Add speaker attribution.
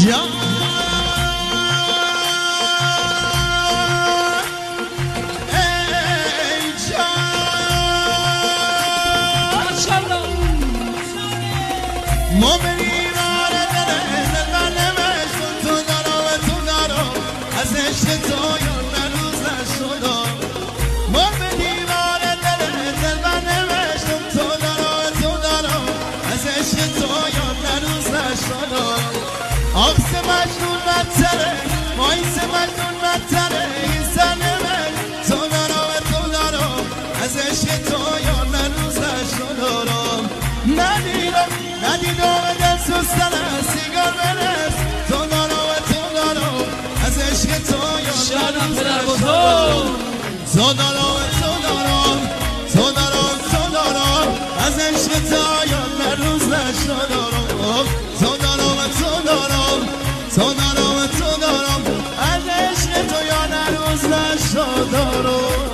Speaker 1: جان ای جان مومنی ناره دل من نوشتم تو دارم و تو دارم از عشق تو یار روز نشدم مومنی ناره دل من نوشتم تو دارم و تو دارم از عشق تو یار روز نشدم آقس مجنون بدتره مایس مجنون بدتره این سنمه تو دارم و تو دارم از عشق تو یار روز نشدم ندیدم دل سوستنه سیگار برس تو دارم و تو دارم از عشق تو یار روز نشدم تو دارم و تو دارم تو دارم تو دارم از عشق تو یار روز نشدم تو دارم و تو دارم تو دارم و تو دارم از عشق تو یار روز نشدم